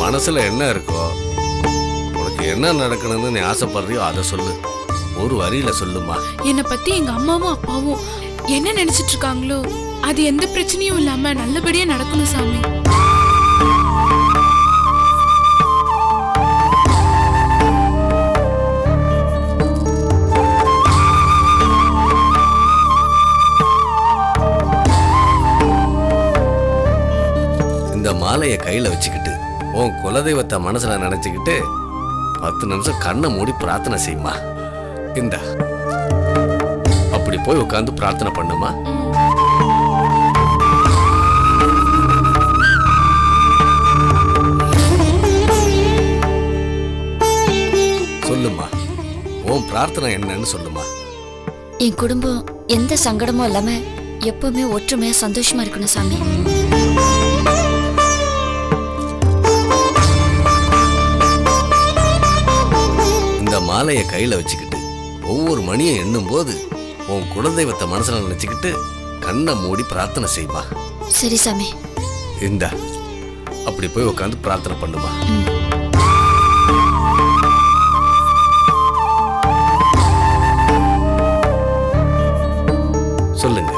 மனசுல என்ன இருக்கோ, உனக்கு என்ன நடக்கணும்னு நீ ஆசைப்படுறியோ அதை சொல்லு. ஒரு வரியில சொல்லுமா. என்னை பத்தி எங்க அம்மாவும் அப்பாவும் என்ன நினைச்சிட்டு இருக்காங்களோ அது எந்த பிரச்சனையும் இல்லாம நல்லபடியா நடக்கணும் சாமி. இந்த மாலையை கையில வச்சுக்கிட்டு உன் குலதெய்வத்தை மனசுல நினைச்சுக்கிட்டு 10 நிமிஷம் கண்ணை மூடி பிரார்த்தனை செய்யுமா. இந்த அப்படி போய் உட்காந்து பிரார்த்தனை பண்ணுமா. சொல்லுமா, உன் பிரார்த்தனை என்னன்னு சொல்லுமா. என் குடும்பம் எந்த சங்கடமும் இல்லாம எப்பவுமே ஒற்றுமையா சந்தோஷமா இருக்கணும் சாமி. இந்த மாலையை கையில வச்சுக்கிட்டு ஒவ்வொரு மணியை எண்ணும் போது உன் குலதெய்வத்தை மனசுல நினைச்சுக்கிட்டு கண்ணை மூடி பிரார்த்தனை செய்யுமா. சரி சாமி. இந்த அப்படி போய் உட்காந்து பிரார்த்தனை பண்ணுமா. சொல்லுங்க,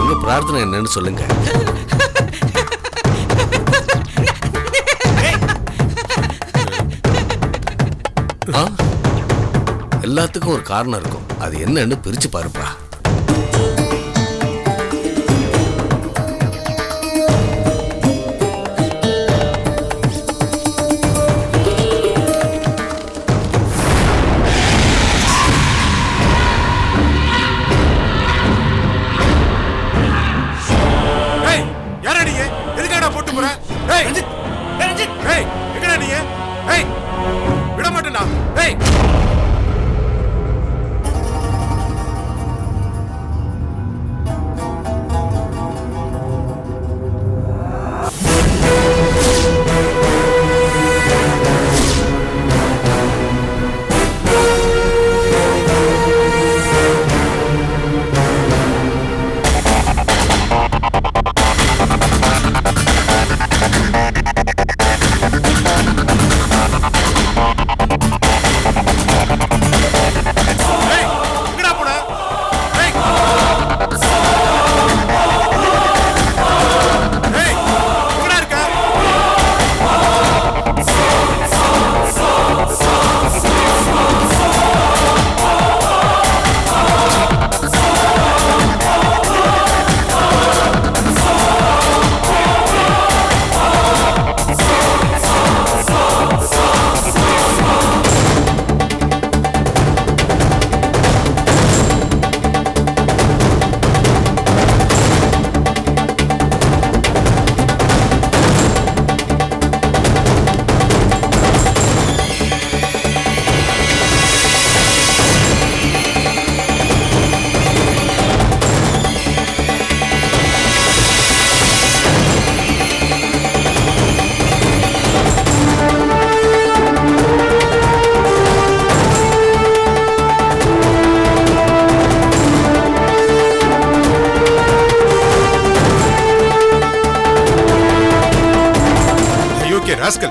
உங்க பிரார்த்தனை என்னன்னு சொல்லுங்க. எல்லாத்துக்கும் ஒரு காரணம் இருக்கும், அது என்னன்னு பிரிச்சு பாருப்பா.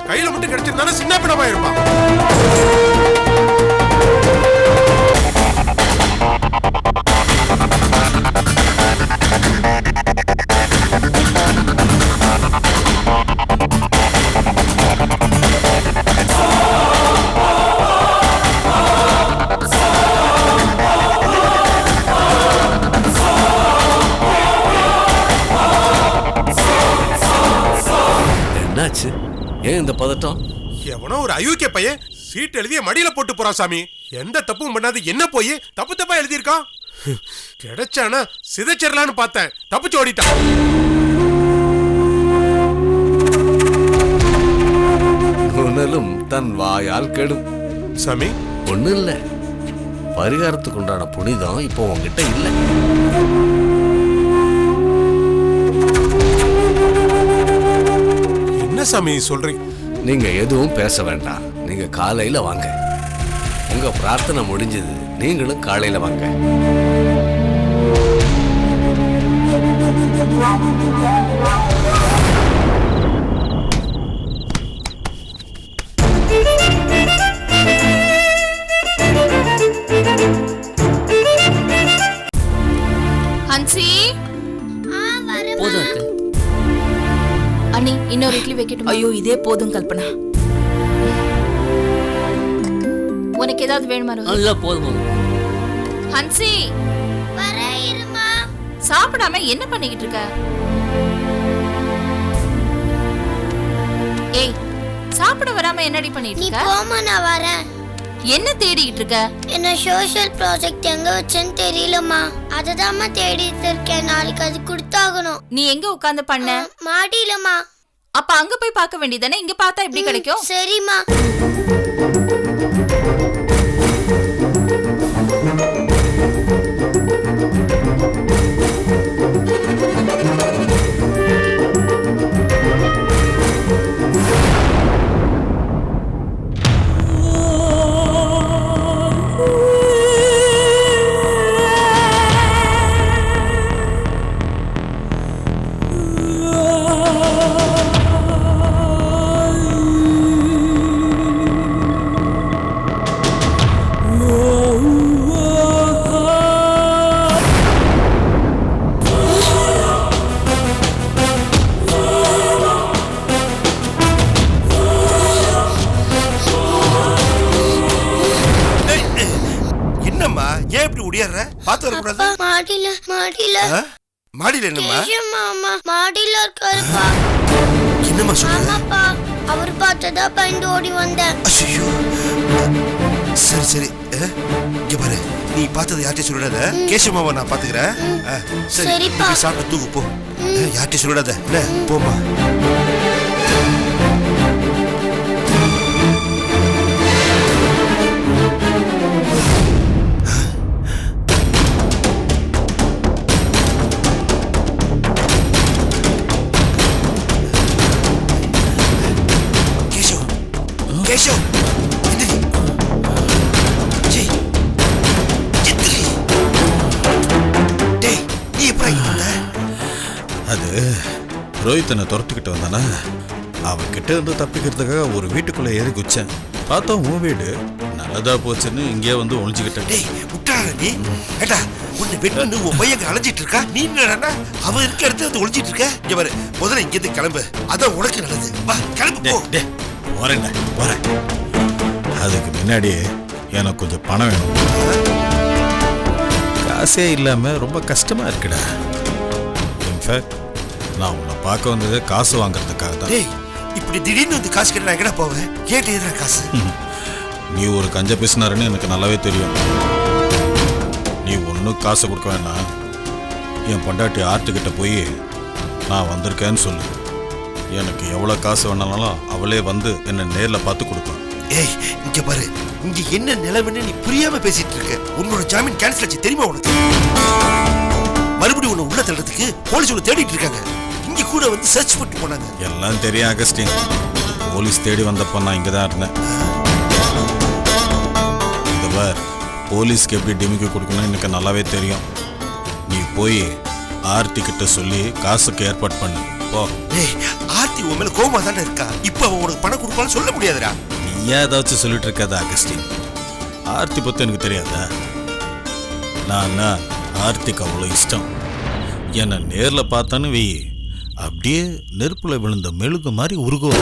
கையில மட்டும் கிடைச்சிருந்தாலும் சின்ன பின்னமா இருப்பான். என்னாச்சு? ஏன் இந்த பதட்டம்? எவனோ ஒரு அயோக்கிய பையன் சீட் எழுதிய மடியில போட்டு போறான் சாமி. எந்த தப்பும் பண்ணாது என்ன போய் தப்பு தப்பா எழுதியிருக்கான். கிடைச்சானா சிதைச்சிடலான்னு பார்த்தேன், தப்பிச்சு ஓடிட்டான். நுணலும் தன் வாயால் கெடும். சாமி ஒண்ணு இல்ல, பரிகாரத்துக்கு உண்டான புனிதம் இப்போ உங்ககிட்ட இல்ல. என்ன சாமி சொல்றீங்க? நீங்க எதுவும் பேச வேண்டாம். நீங்க காலையில வாங்க. உங்க பிரார்த்தனை முடிஞ்சது. நீங்களும் காலையில வாங்க. ஹன்சி போதும் அத்தை. அண்ணி, இன்னொரு இட்லி வைக்கட்டும். ஐயோ இதே போதும் கல்பனா. உனக்கு ஏதாவது வேணுமா? இல்ல போதும். ஹன்சி, சாப்பிடாம என்ன பண்ணிக்கிட்டு இருக்க? ஏய், சாப்பிட வராம என்னடி பண்ணிட்டு இருக்க? போமா, நான் வரேன். என்ன தேடிக்கிட்டு இருக்க? என்ன சோஷியல் ப்ராஜெக்ட் எங்க வச்சேன்னு தெரியலம்மா. அததாம்மா தேடிட்டு இருக்கேன். நாளைக்கு அது கொடுத்தாகணும். நீ எங்க உட்கார்ந்து பண்ண? மாடியிலம்மா. அப்ப அங்க போய் பார்க்க வேண்டியதானே? இங்க பார்த்தா எப்படி கிடைக்கும்? சரிம்மா. மாடியில என்னம்மா? மாமா மாடியில இருக்காருப்பா. என்னம்மா சொல்ற? ஆமாப்பா, அவர் பார்த்ததா பயந்து ஓடி வந்தேன். ஐயோ, சரி சரி, இங்க பாரு, நீ பார்த்தது யார்கிட்ட சொல்லிடாத. கேசவமாவை நான் பாத்துக்கிறேன். சரிப்பா. சாப்பிட்டு தூக்கு போ. யார்கிட்ட சொல்லிடாத, என்ன போமா. அது ரோஹித்தனை துரத்துக்கிட்டு வந்தானா, அவன்கிட்ட இருந்து தப்பிக்கிறதுக்காக ஒரு வீட்டுக்குள்ள ஏறி குச்சேன். பார்த்தா உன் வீடு நல்லதா போச்சுன்னு இங்கே வந்து ஒழிஞ்சுக்கிட்டேன். அலைஞ்சிட்டு இருக்கா நீ? அவன் இருக்க இடத்துல வந்து ஒழிஞ்சிட்டு இருக்க. இங்க பாரு, முதல்ல இங்க இருந்து கிளம்பு. அதான் உனக்கு நல்லது. வா கிளம்பு. போறேன் போறேன். அதுக்கு முன்னாடி எனக்கு கொஞ்சம் பணம் வேணும். காசே இல்லாம ரொம்ப கஷ்டமா இருக்குடா. இன்ஃபேக்ட் நான் உன்னை பார்க்க வந்தது காசு வாங்குறதுக்காக தான். இப்படி திடீர்னு வந்து காசு கேட்டு நான் எங்கடா போவேன்? கேட்டு எதுனா காசு? நீ ஒரு கஞ்ச பேசினாருன்னு எனக்கு நல்லாவே தெரியும். நீ ஒன்றும் காசை கொடுக்க வேணாம். என் பொண்டாட்டி ஆர்ட்டுக்கிட்ட போய் நான் வந்திருக்கேன்னு சொல்லு. எனக்கு எவ்வளோ காசு வேணாலும் அவளே வந்து என்னை நேரில் பார்த்து கொடுப்பேன். ஏய், இங்க பாரு, இங்க என்ன நிலைமைன்னு நீ புரியாம பேசிட்டு இருக்க. உன்னோட ஜாமீன் கேன்சல் ஆச்சு தெரியுமா உனக்கு? மறுபடியும் உன்னை உள்ள தள்ளுறதுக்கு போலீஸ் உன்னை தேடிட்டு இருக்காங்க. இங்க கூட வந்து சர்ச் பண்ணிட்டு போனாங்க. எல்லாம் தெரியும் அகஸ்டின். போலீஸ் தேடி வந்தப்போ நான் இங்கே தான் இருந்தேன். இந்த பார், போலீஸ்க்கு எப்படி டிமிக்கு கொடுக்கணும்னு எனக்கு நல்லாவே தெரியும். நீ போய் ஆர்த்தி கிட்ட சொல்லி காசுக்கு ஏற்பாடு பண்ணு. போ. ஏய், ஆர்த்தி உன் மேல கோவமா தானே இருக்கா? இப்போ அவன் உனக்கு பணம் கொடுப்பான்னு சொல்ல முடியாதுடா. நீ ஏதாச்சும் சொல்லிட்டு இருக்காதா அகஸ்டின்? ஆர்த்தி பற்றி எனக்கு தெரியாதா? நான் ஆர்த்திக்கு அவ்வளோ இஷ்டம். என்னை நேரில் பார்த்தான்னு வை, அப்படியே நெருப்புல விழுந்த மெழுகு மாதிரி உருகும்.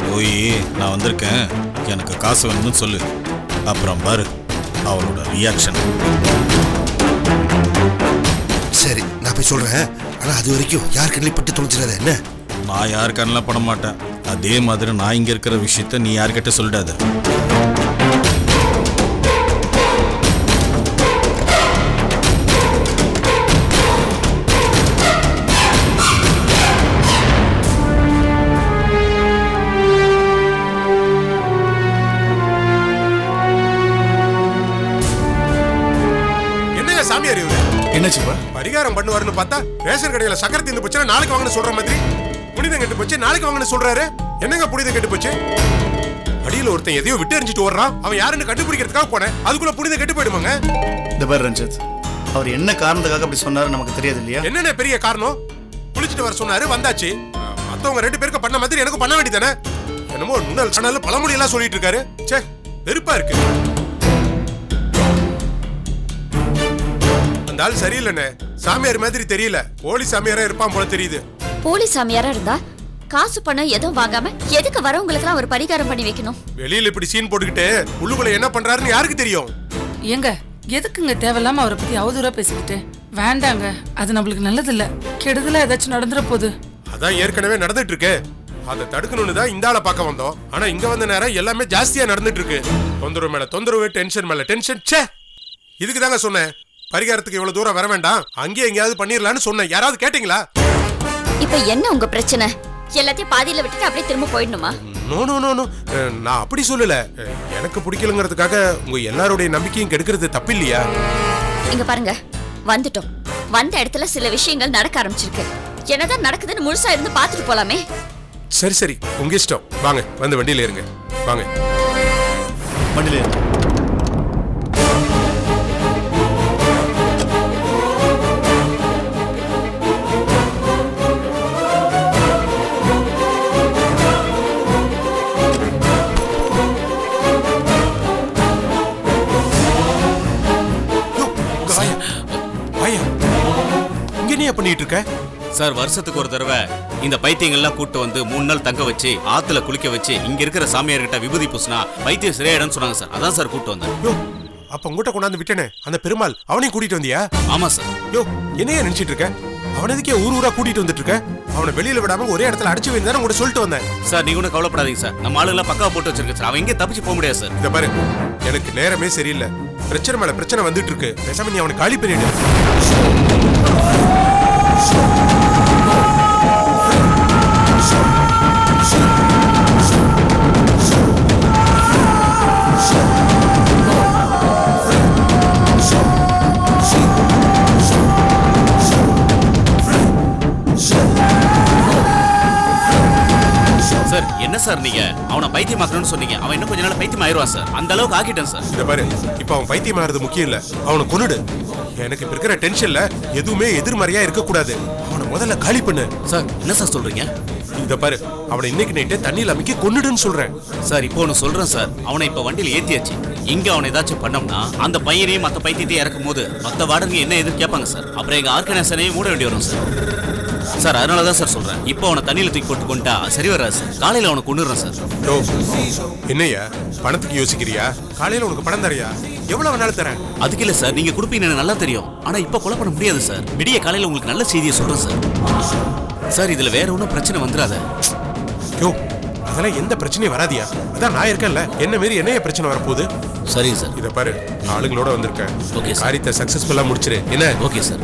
போய் நான் வந்திருக்கேன், எனக்கு காசு வேணும்னு சொல்லு. அப்புறம் பாரு அவளோட ரியாக்ஷன். சரி, நான் போய் சொல்றேன். ஆனா அது வரைக்கும் யார் கண்ணில் பட்டு தொலைச்சிடாத என்ன? நான் யார் கண்ணில் பட மாட்டேன். அதே மாதிரி நான் இங்கே இருக்கிற விஷயத்த நீ யார்கிட்ட சொல்லிடாத. சாமியார் இவரு என்னாச்சுப்பா? பரிகாரம் பண்ணுவாருன்னு பார்த்தா ரேஷன் கடையில சக்கரை தீர்ந்து போச்சுன்னா நாளைக்கு வாங்கன்னு சொல்ற மாதிரி புனிதம் கெட்டு போச்சு நாளைக்கு வாங்கன்னு சொல்றாரு. என்னங்க புனிதம் கெட்டு போச்சு? அடியில ஒருத்தன் எதையோ விட்டு எரிஞ்சிட்டு வர்றான். அவன் யாருன்னு கண்டுபிடிக்கிறதுக்காக போனேன். அதுக்குள்ள புனிதம் கெட்டு போயிடுவாங்க. இந்த பாரு ரஞ்சித், அவர் என்ன காரணத்துக்காக அப்படி சொன்னாரு நமக்கு தெரியாது இல்லையா? என்னென்ன பெரிய காரணம்? குளிச்சுட்டு வர சொன்னாரு, வந்தாச்சு. மத்தவங்க 2 பேருக்கு பண்ண மாதிரி எனக்கு பண்ண வேண்டியதானே? என்னமோ நுணல் சணல் பழமொழி எல்லாம் சொல்லிட்டு இருக்காரு. சே, வெறுப்பா இருக்கு. அந்த ஆள் சரியில்லைண்ணே. சாமியார் மாதிரி தெரியல. போலி சாமியாரா இருப்பான் போல தெரியுது. போலி சாமியாரா இருந்தா காசு பணம் எதுவும் வாங்காம எதுக்கு வரவங்களுக்கெல்லாம் ஒரு பரிகாரம் பண்ணி வைக்கணும்? வெளியில இப்படி சீன் போட்டுக்கிட்டு உள்ளுக்குள்ள என்ன பண்றாருன்னு யாருக்கு தெரியும்? ஏங்க எதுக்குங்க தேவையில்லாம அவரை பத்தி அவதூறா பேசிக்கிட்டு? வேண்டாங்க, அது நம்மளுக்கு நல்லது இல்ல. கெடுதலா ஏதாச்சும் நடந்துற போகுது. அதான் ஏற்கனவே நடந்துட்டு இருக்கு. அதை தடுக்கணும்னு தான் இந்த ஆளை பார்க்க வந்தோம். ஆனா இங்க வந்த நேரம் எல்லாமே ஜாஸ்தியா நடந்துட்டு இருக்கு. தொந்தரவு மேல தொந்தரவு, டென்ஷன் மேல டென்ஷன். ச்சே, இதுக்கு தாங்க சொன்னேன் பரிகாரத்துக்கு இவ்வளவு தூரம் வர வேண்டாம், அங்கேயே எங்கேயாவது பண்ணிடலான்னு சொன்னேன். யாராவது கேட்டீங்களா? இப்ப என்ன உங்க பிரச்சனை? எல்லாத்தையும் பாதியில விட்டுட்டு அப்படியே திரும்ப போயிடணுமா? நோ நோ நோ நோ, நான் அப்படி சொல்லல. எனக்கு பிடிக்கலங்கிறதுக்காக உங்க எல்லாருடைய நம்பிக்கையும் கெடுக்கிறது தப்பு இல்லையா? இங்க பாருங்க, வந்துட்டோம். வந்த இடத்துல சில விஷயங்கள் நடக்க ஆரம்பிச்சிருக்கு. என்னதான் நடக்குதுன்னு முழுசா இருந்து பாத்துட்டு போலாமே. சரி சரி, உங்க இஷ்டம். வாங்க, வந்து வண்டியில இருங்க. வாங்க வண்டியில ஏறு. பண்ணிட்டு இருக்க சார்? வருஷத்துக்கு ஒரு தடவை இந்த பைத்தியங்கள்லாம் கூட்டு வந்து 3 நாள் தங்க வச்சு ஆத்துல குளிக்க வச்சு இங்க இருக்கிற சாமியார்கிட்ட விபூதி பூசினா பைத்தியம் சரியாயிடும்னு சொன்னாங்க சார். அதான் சார் கூட்டு வந்தேன். யோ, அப்ப உங்ககிட்ட கொண்டாந்து விட்டனே அந்த பெருமாள், அவனையும் கூட்டிட்டு வந்தியா? ஆமா சார். யோ, என்னையா நினைச்சிட்டு இருக்க? அவன் எதுக்கே ஊர் ஊரா கூட்டிட்டு வந்துட்டு இருக்க? அவனை வெளியில விடாம ஒரே இடத்துல அடிச்சு வைந்தாரு கூட சொல்லிட்டு வந்தேன். சார் நீங்க ஒன்றும் கவலைப்படாதீங்க சார். நம்ம ஆளுங்களாம் பக்காவா போட்டு வச்சிருக்கேன் சார். அவன் எங்கே தப்பிச்சு போக முடியாது சார். இத பாரு, எனக்கு நேரமே சரியில்லை. பிரச்சனை மேல பிரச்சனை வந்துட்டு இருக்கு. பேசாம நீ அவனை காலி பண்ணிடு. சார் என்ன சார் நீங்க அவனை பைத்தியமாக்கணும்னு சொன்னீங்க. அவன் இன்னும் கொஞ்ச நாள் பைத்தியம் ஆயிடுவான் சார். அந்த அளவுக்கு ஆக்கிட்டேன் சார். இத பாரு, இப்ப அவன் பைத்தியம் ஆகிறது முக்கியம் இல்ல, அவனை கொன்னுடு. எனக்கு இப்ப இருக்கிற டென்ஷன்ல எதுவுமே எதிர்மறையா இருக்க கூடாது. அவனை முதல்ல காலி பண்ணு. சார் என்ன சார் சொல்றீங்க? இத பாரு, அவனை இன்னைக்கு நைட்டே தண்ணியில் அமைக்க கொன்னுடுன்னு சொல்றேன். சார் இப்போ ஒன்று சொல்றேன் சார். அவனை இப்ப வண்டியில் ஏத்தியாச்சு. இங்க அவனை ஏதாச்சும் பண்ணோம்னா அந்த பையனையும் மற்ற பைத்தியத்தையும் இறக்கும் போது மற்ற வாடகை என்ன எதிர்ப்பு கேட்பாங்க சார். அப்புறம் எங்க ஆர்கனைசனையும் மூட வேண்டி வரும் சார். சார் அதனாலதான் சார் சொல்றேன், இப்போ அவனை தண்ணியில தூக்கி போட்டு கொண்டா சரி வராது சார். காலையில அவனை கொண்டுறேன் சார். என்னையா பணத்துக்கு யோசிக்கிறியா? காலையில உனக்கு பணம் தரையா? எவ்வளவு வேணாலும் தரேன். அதுக்கு இல்ல சார், நீங்க கொடுப்பீங்க எனக்கு நல்லா தெரியும். ஆனா இப்ப கொலை பண்ண முடியாது சார். விடிய காலையில உங்களுக்கு நல்ல செய்தியை சொல்றேன் சார். சார் இதுல வேற ஒன்றும் பிரச்சனை வந்துடாத. யோ, அதெல்லாம் எந்த பிரச்சனையும் வராதியா? அதான் நான் இருக்கேன்ல, என்ன மாரி என்னைய பிரச்சனை வரப்போகுது? சரிங்க சார். இத பாரு, ஆளுங்களோட வந்திருக்கேன். Okay sir. காரியத்தை சக்சஸ்ஃபுல்லா முடிச்சிரு. என்ன? Okay sir.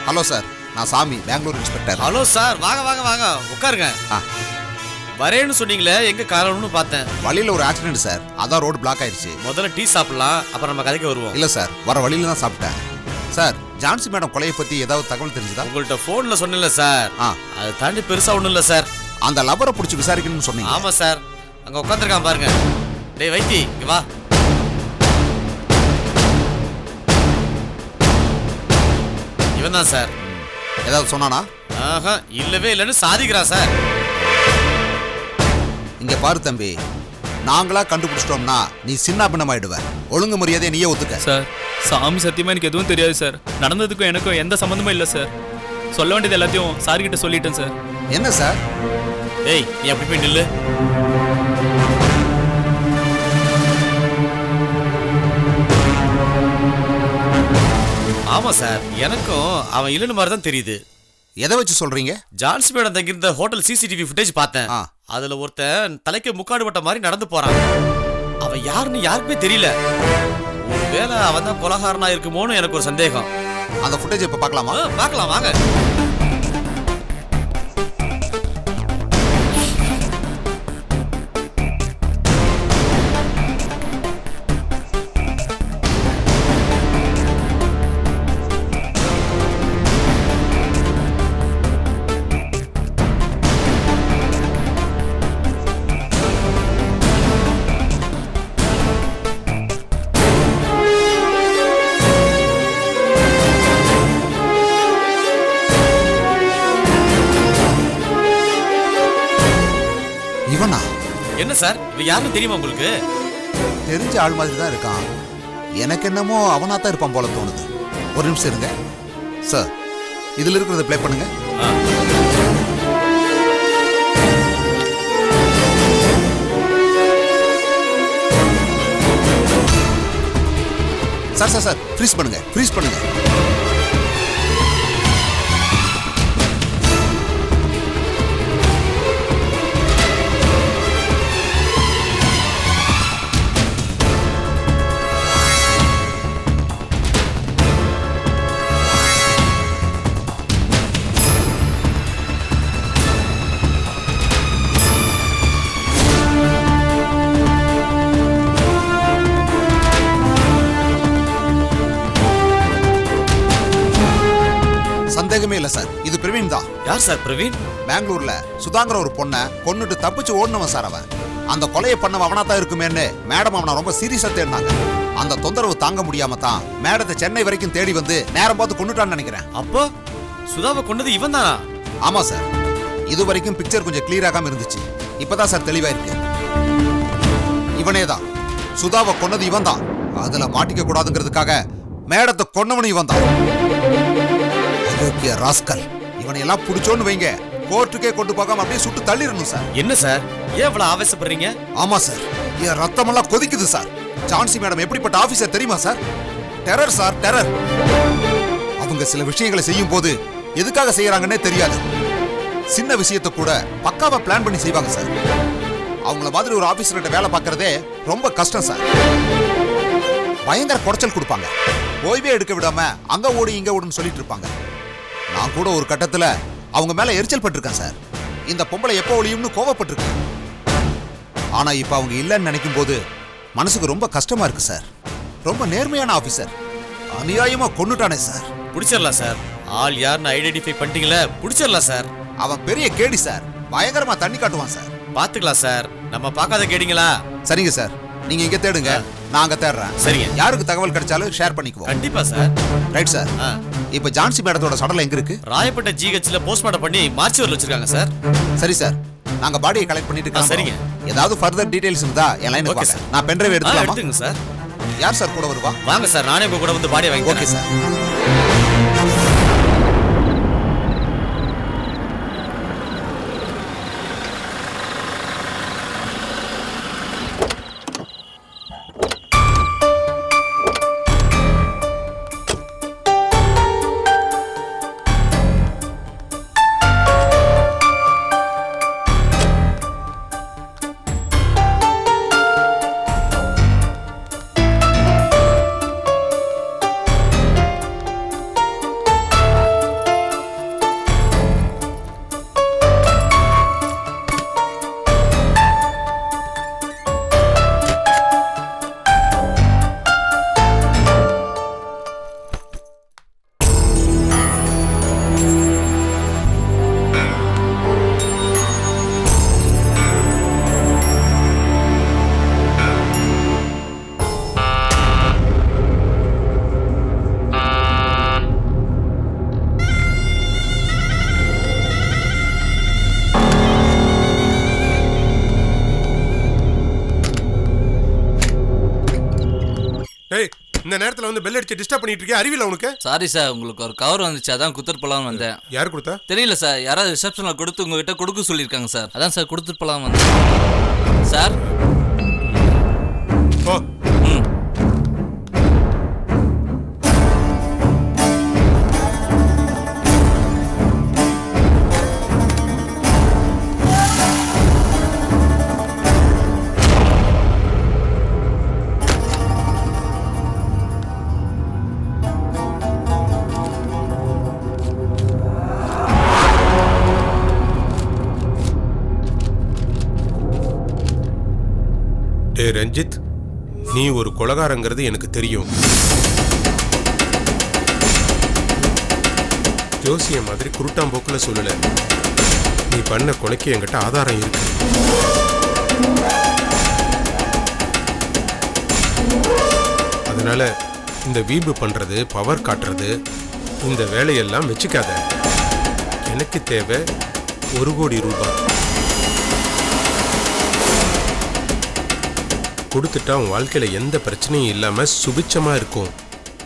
ஹலோ சார், நான் சாமி, பெங்களூர் இன்ஸ்பெக்டர். ஹலோ சார், வாங்க வாங்க வாங்க உட்காருங்க. வரேன்னு சொன்னீங்களே, எங்க காரணம்னு பார்த்தேன். வழியில் ஒரு ஆக்சிடென்ட் சார், அதான் ரோடு பிளாக் ஆயிடுச்சு. முதல்ல டீ சாப்பிடலாம், அப்புறம் நம்ம கதைக்கு வருவோம். இல்லை சார், வர வழியில தான் சாப்பிட்டேன். சார் ஜான்சி மேடம் கொலையை பத்தி ஏதாவது தகவல் தெரிஞ்சுதா? உங்கள்ட்ட போன்ல சொன்னேன்ல சார். அது தாண்டி பெருசா ஒண்ணும் இல்ல சார். அந்த லவரை பிடிச்சி விசாரிக்கணும்னு சொன்னீங்க. ஆமா சார், அங்க உட்காந்துருக்கான் பாருங்க. டேய் வைத்தி, இங்க வா. இவன் தான் சார். ஏதாவது சொன்னானா? ஆஹா, இல்லவே இல்லைன்னு சாதிக்கிறான் சார். இங்க பாரு தம்பி, நாங்களா கண்டுபிடிச்சிட்டோம்னா நீ சின்ன பின்னமாயிடுவ. ஒழுங்கு மரியாதையை நீயே ஒத்துக்க. சார் சாமி சத்தியமா எனக்கு எதுவும் தெரியாது சார். நடந்ததுக்கும் எனக்கும் எந்த சம்பந்தமும் இல்லை சார். சொல்ல வேண்டியது எல்லாத்தையும் சார் கிட்ட சொல்லிட்டேன் சார். என்ன சார்? ஏய், நீ அப்படி போய் நில்லு. ஆமா சார், எனக்கும் அவன் இல்லைன்னு மாதிரி தான் தெரியுது. எதை வச்சு சொல்றீங்க? ஜான்சி மேடம் தங்கியிருந்த ஹோட்டல் சிசிடிவி ஃபுட்டேஜ் பார்த்தேன். அதுல ஒருத்தன் தலைக்கு முக்காடு பட்ட மாதிரி நடந்து போறான். அவன் யாருன்னு யாருக்குமே தெரியல. ஒருவேளை அவன் தான் கொலகாரனா இருக்குமோன்னு எனக்கு ஒரு சந்தேகம். அந்த ஃபுட்டேஜ் இப்ப பார்க்கலாமா? பார்க்கலாம் வாங்க. என்ன சார், இது யாருன்னு தெரியுமா உங்களுக்கு? தெரிஞ்ச ஆள் மாதிரி தான் இருக்கான். எனக்கு என்னமோ அவனா தான் இருப்பான் போல தோணுது. ஒரு நிமிஷம் இருங்க சார், இதுல இருக்கிறத ப்ளே பண்ணுங்க. சார் சார் சார் ஃப்ரீஸ் பண்ணுங்க, ஃப்ரீஸ் பண்ணுங்க. சந்தேகமே இல்ல சார், இது பிரவீன் தான். யார் சார் பிரவீன்? பெங்களூர்ல சுதாங்கிற ஒரு பொண்ணை கொன்னுட்டு தப்பிச்சு ஓடுனவன் சார் அவன். அந்த கொலையை பண்ணவன் அவனா தான் இருக்குமேன்னு மேடம் அவனை ரொம்ப சீரியஸா தேடினாங்க. அந்த தொந்தரவு தாங்க முடியாம தான் மேடத்தை சென்னை வரைக்கும் தேடி வந்து நேரம் பார்த்து கொண்டுட்டான்னு நினைக்கிறேன். அப்போ சுதாவை கொண்டது இவன் தானா? ஆமா சார், இது வரைக்கும் பிக்சர் கொஞ்சம் கிளியர் ஆகாம இருந்துச்சு. இப்பதான் சார் தெளிவா இருக்கு. இவனே தான் சுதாவை கொன்னது இவன் தான். அதுல மாட்டிக்க கூடாதுங்கிறதுக்காக மேடத்தை கொன்னவனு இவன் தான். ராஸ்கல், இவனை எல்லாம் பிடிச்சோன்னு வைங்க, கோர்ட்டுக்கே கொண்டு போகாம அப்படியே சுட்டு தள்ளிடணும் சார். என்ன சார், ஏன் இவ்வளவு ஆவேசப்படுறீங்க? ஆமா சார், என் ரத்தமெல்லாம் கொதிக்குது சார். ஜான்சி மேடம் எப்படிப்பட்ட ஆபீசர் தெரியுமா சார்? Terror sir, terror. அவங்க சில விஷயங்களை செய்யும் போது எதுக்காக செய்யறாங்கன்னே தெரியாது. சின்ன விஷயத்தை கூட பக்காவா பிளான் பண்ணி செய்வாங்க சார். அவங்கள மாதிரி ஒரு ஆபீசர்கிட்ட வேலை பார்க்கறதே ரொம்ப கஷ்டம் சார். பயங்கர குடைச்சல் கொடுப்பாங்க. ஓய்வே எடுக்க விடாம அங்க ஓடி இங்க ஓடுன்னு சொல்லிட்டு இருப்பாங்க. நான் கூட ஒரு கட்டத்துல அவங்க மேல எரிச்சல் பட்டிருக்கேன் சார். இந்த பொம்பளை எப்போ ஒளியும்னு கோவப்பட்டிருக்கேன். ஆனா இப்ப அவங்க இல்லைன்னு நினைக்கும் போது மனசுக்கு ரொம்ப கஷ்டமா இருக்கு சார். ரொம்ப நேர்மையான ஆபீசர் அநியாயமா கொன்னுட்டானே சார். பிடிச்சிடலாம் சார். ஆள் யாருன்னு ஐடென்டிஃபை பண்ணிட்டீங்களா? பிடிச்சிடலாம் சார். அவன் பெரிய கேடி சார், பயங்கரமா தண்ணி காட்டுவான் சார். பாத்துக்கலாம் சார், நம்ம பார்க்காத கேடிங்களா? சரிங்க சார், நீங்க இங்க தேடுங்க, நான் அங்க தேடுறேன். சரிங்க. யாருக்கு தகவல் கிடைச்சாலும் ஷேர் பண்ணிக்குவோம். கண்டிப்பா சார். Right sir. இப்ப ஜான்சி மேடத்தோட சடலம் எங்க இருக்கு? ராயப்பேட்டை ஜிஹெச்ல போஸ்ட்மார்ட்டம் பண்ணி மார்ச்சுவரில் வச்சிருக்காங்க சார். சரி சார், நாங்க பாடியை கலெக்ட் பண்ணிட்டு சரிங்க. ஏதாவது ஃபர்தர் டீடைல்ஸ் இருந்தா என் லைனுக்கு வாங்க. நான் பென்ட்ரைவ் எடுத்துக்கலாமா? எடுத்துங்க சார். யார் சார் கூட வருவா? வாங்க சார், நானே உங்க கூட வந்து பாடியை வாங்கி. Okay sir. டேய் இந்த நேரத்துல வந்து பெல் அடிச்சு டிஸ்டர்ப் பண்ணிட்டு இருக்கே, அறிவில உனக்கு? சாரி சார், உங்களுக்கு ஒரு கவர் வந்துச்சு, அதான் குடுத்துட்டு போலாம்னு வந்தேன். யார் கொடுத்தா? தெரியல சார், யாராவது ரிசப்ஷன்ல கொடுத்து உங்ககிட்ட கொடுக்க சொல்லியிருக்காங்க சார், அதான் சார் கொடுத்துட்டு போலாம் வந்தேன் சார். ஓ ரஞ்சித், நீ ஒரு கொலகாரங்கிறது எனக்கு தெரியும். ஜோசிய மாதிரி குருட்டாம்போக்குல சொல்லல. நீ பண்ண கொலைக்கு என்கிட்ட ஆதாரம் இருக்கு. அதனால இந்த வீம்பு பண்றது, பவர் காட்டுறது, இந்த வேலையெல்லாம் வச்சுக்காத. எனக்கு தேவை 1 கோடி ரூபாய். கொடுத்துட்டா உன் வாழ்க்கையில எந்த பிரச்சனையும் இல்லாம சுபிச்சமா இருக்கும்.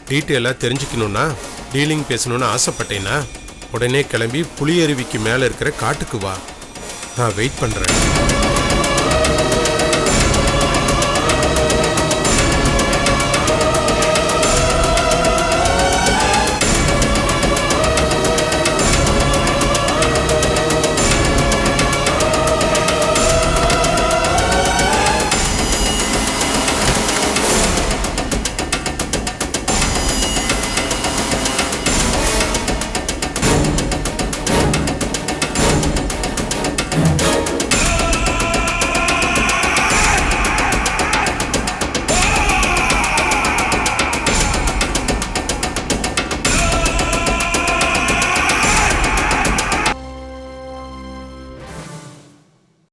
டீட்டெயிலா தெரிஞ்சுக்கணும்னா, டீலிங் பேசணும்னு ஆசைப்பட்டேன்னா உடனே கிளம்பி புளியருவிக்கு மேல இருக்கிற காட்டுக்கு வா. நான் வெயிட் பண்றேன்.